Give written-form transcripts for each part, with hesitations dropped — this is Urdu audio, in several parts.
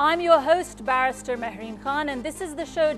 I'm your host Barrister Mehreen Khan and this is the show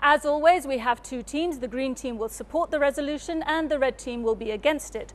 As always, we have two teams. The green team will support the resolution and the red team will be against it.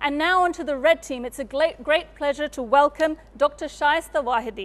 And now on to the red team. It's a great pleasure to welcome Dr. Shaista Wahidi.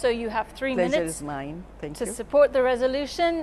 So you have 3 Pleasure minutes is mine. Thank to you. support the resolution.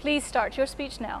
Please start your speech now.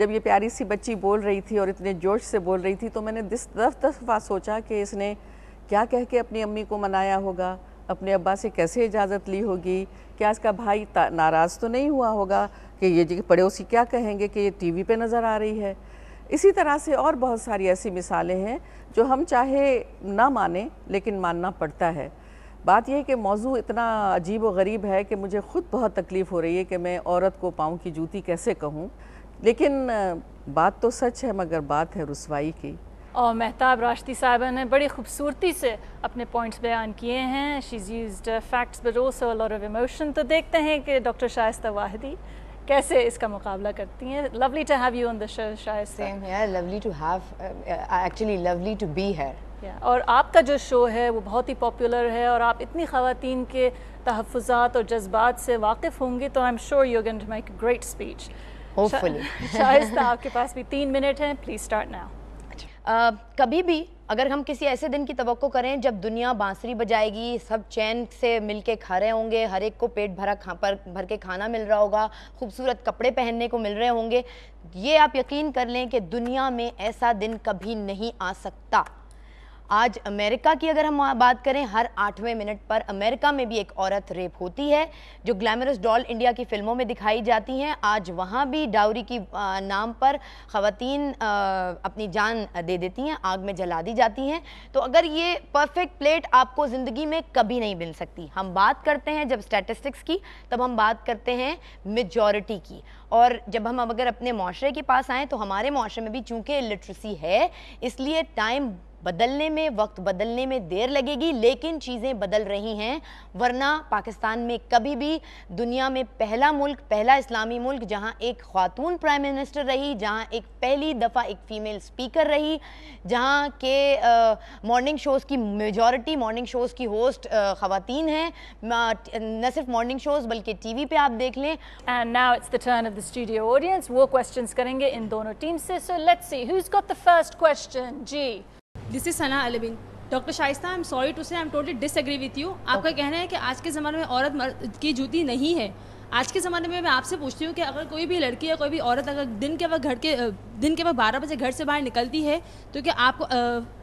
جب یہ پیاری سی بچی بول رہی تھی اور اتنے جوش سے بول رہی تھی تو میں نے 10 دفعہ سوچا کہ اس نے کیا کہہ کے اپنی امی کو منایا ہوگا, اپنے ابا سے کیسے اجازت لی ہوگی, کیا اس کا بھائی ناراض تو نہیں ہوا ہوگا کہ یہ پڑوسی کیا کہیں گے کہ یہ ٹی وی پہ نظر آ رہی ہے. اسی طرح سے اور بہت ساری ایسی مثالیں ہیں جو ہم چاہے نہ مانیں لیکن ماننا پڑتا ہے. بات یہ ہے کہ موضوع اتنا عجیب و غریب ہے کہ مجھے خود بہت تکلیف ہو رہی ہے کہ میں عورت کو پاؤں کی جوتی کیسے کہوں, لیکن بات تو سچ ہے مگر بات ہے رسوائی کی. اور مہتاب راشدی صاحبہ نے بڑی خوبصورتی سے اپنے پوائنٹس بیان کیے ہیں. She's used facts but also a lot of emotion. تو دیکھتے ہیں کہ ڈاکٹر شائستہ واحدی کیسے اس کا مقابلہ کرتی ہیں. lovely to have you on the show, Shaista. Same here, lovely to have, actually lovely to be here. اور آپ کا جو شو ہے وہ بہت ہی پاپولر ہے اور آپ اتنی خواتین کے تحفظات اور جذبات سے واقف ہوں گی تو I'm sure you're going to make a great speech. Hopefully. شائستہ آپ کے پاس بھی 3 منٹ ہیں. Please start now. کبھی بھی اگر ہم کسی ایسے دن کی توقع کریں جب دنیا بانسری بجائے گی, سب چین سے مل کے کھا رہے ہوں گے, ہر ایک کو پیٹ بھر کے کھانا مل رہا ہوگا, خوبصورت کپڑے پہننے کو مل رہے ہوں گے, یہ آپ یقین کر لیں کہ دنیا میں ایسا دن کبھی نہیں آ سکتا. آج امریکہ کی اگر ہم بات کریں, ہر 8ویں منٹ پر امریکہ میں بھی ایک عورت ریپ ہوتی ہے. جو گلیمرس ڈال انڈیا کی فلموں میں دکھائی جاتی ہیں, آج وہاں بھی ڈاوری کی نام پر خواتین اپنی جان دے دیتی ہیں, آگ میں جلا دی جاتی ہیں. تو اگر یہ پرفیکٹ پلیٹ آپ کو زندگی میں کبھی نہیں مل سکتی. ہم بات کرتے ہیں جب اسٹیٹسٹکس کی تب ہم بات کرتے ہیں میجورٹی کی, اور جب ہم اگر اپنے معاشرے کے پاس آئیں تو ہمارے معاشرے میں بھی چونکہ لٹریسی ہے, اس لیے ٹائم بدلنے میں, وقت بدلنے میں دیر لگے گی, لیکن چیزیں بدل رہی ہیں. ورنہ پاکستان میں کبھی بھی دنیا میں پہلا ملک, پہلا اسلامی ملک جہاں ایک خاتون پرائم منسٹر رہی, جہاں ایک پہلی دفعہ ایک فیمیل سپیکر رہی, جہاں کہ مارننگ شوز کی میجورٹی, مارننگ شوز کی ہوسٹ خواتین ہیں. نہ صرف مارننگ شوز بلکہ ٹی وی پہ آپ دیکھ لیں. And now it's the turn of the studio audience. وہ questions کریں گے ان دونوں ٹیم سے. So let's see who's got the first question. جی. This is Sana Alvin. Doctor Shaista, I'm sorry to say I'm totally disagree with you. آپ کا کہنا ہے کہ آج کے زمانے میں عورت کی جوتی نہیں ہے. آج کے زمانے میں آپ سے پوچھتی ہوں کہ اگر کوئی بھی لڑکی یا کوئی بھی عورت اگر دن کے وقت 12 بجے گھر سے باہر نکلتی ہے تو کیا آپ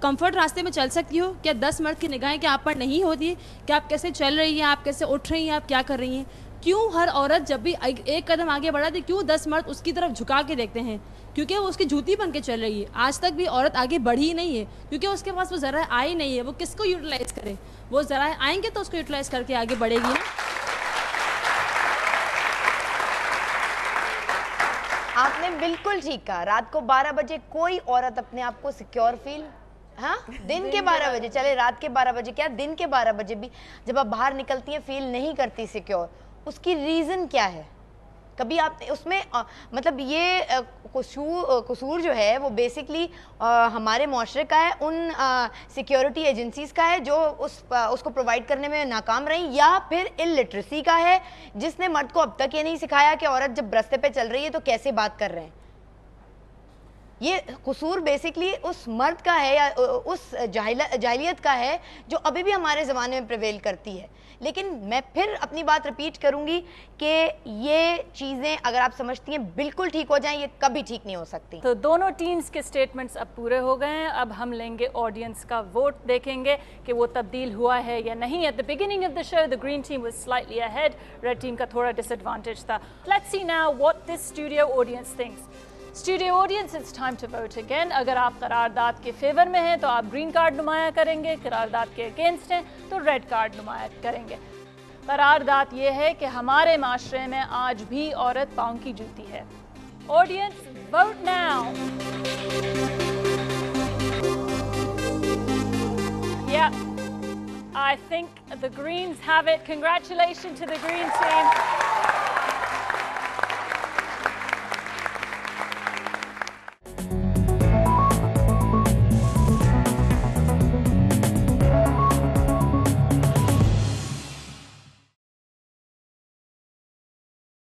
کمفرٹ راستے میں چل سکتی ہو؟ کیا 10 مرد کی نگاہیں کیا آپ پر نہیں ہوتی؟ کہ آپ کیسے چل رہی ہیں, آپ کیسے اٹھ رہی ہیں, آپ کیا کر رہی ہیں؟ کیوں ہر عورت جب بھی ایک قدم آگے بڑھاتی کیوں 10 مرد اس کی طرف جھکا کے دیکھتے ہیں؟ کیونکہ وہ اس کی جوتی بن کے چل رہی ہے. آج تک بھی عورت آگے بڑھی نہیں ہے کیونکہ اس کے پاس وہ ذرائع آئی نہیں ہے. وہ کس کو یوٹیلائز کرے؟ وہ ذرائع آئیں گے تو اس کو یوٹیلائز کر کے آگے بڑھے گی نا. آپ نے بالکل ٹھیک کہا. رات کو 12 بجے کوئی عورت اپنے آپ کو سیکیور فیل, ہاں دن کے 12 بجے, چلے رات کے 12 بجے, کیا دن کے 12 بجے بھی جب آپ باہر نکلتی ہیں فیل نہیں کرتی سیکیور. اس کی ریزن کیا ہے؟ کبھی آپ اس میں مطلب یہ قصور جو ہے وہ بیسکلی ہمارے معاشرے کا ہے, ان سیکیورٹی ایجنسیز کا ہے جو اس کو پرووائڈ کرنے میں ناکام رہی, یا پھر الٹریسی کا ہے جس نے مرد کو اب تک یہ نہیں سکھایا کہ عورت جب راستے پہ چل رہی ہے تو کیسے بات کر رہے ہیں. یہ قصور بیسکلی اس مرد کا ہے یا اس جاہلیت کا ہے جو ابھی بھی ہمارے زمانے میں پریویل کرتی ہے. لیکن میں پھر اپنی بات ریپیٹ کروں گی کہ یہ چیزیں اگر آپ سمجھتی ہیں بالکل ٹھیک ہو جائیں, یہ کبھی ٹھیک نہیں ہو سکتی. تو دونوں ٹیمز کے سٹیٹمنٹس اب پورے ہو گئے ہیں. اب ہم لیں گے آڈینس کا ووٹ, دیکھیں گے کہ وہ تبدیل ہوا ہے یا نہیں. At the beginning of the show the green team was slightly ahead, red team کا تھوڑا disadvantage تھا. Let's see now what this studio audience thinks. Studio audience, it's time to vote again. اگر آپ قرارداد کے فیور میں ہیں تو آپ گرین کارڈ نمایاں کریں گے, قرارداد کے اگینسٹ ہیں تو ریڈ کارڈ نمایاں کریں گے. قرارداد یہ ہے کہ ہمارے معاشرے میں آج بھی عورت پاؤں کی جوتی ہے. Audience, vote now. Yeah, I think the Greens have it. Congratulations to the Green team.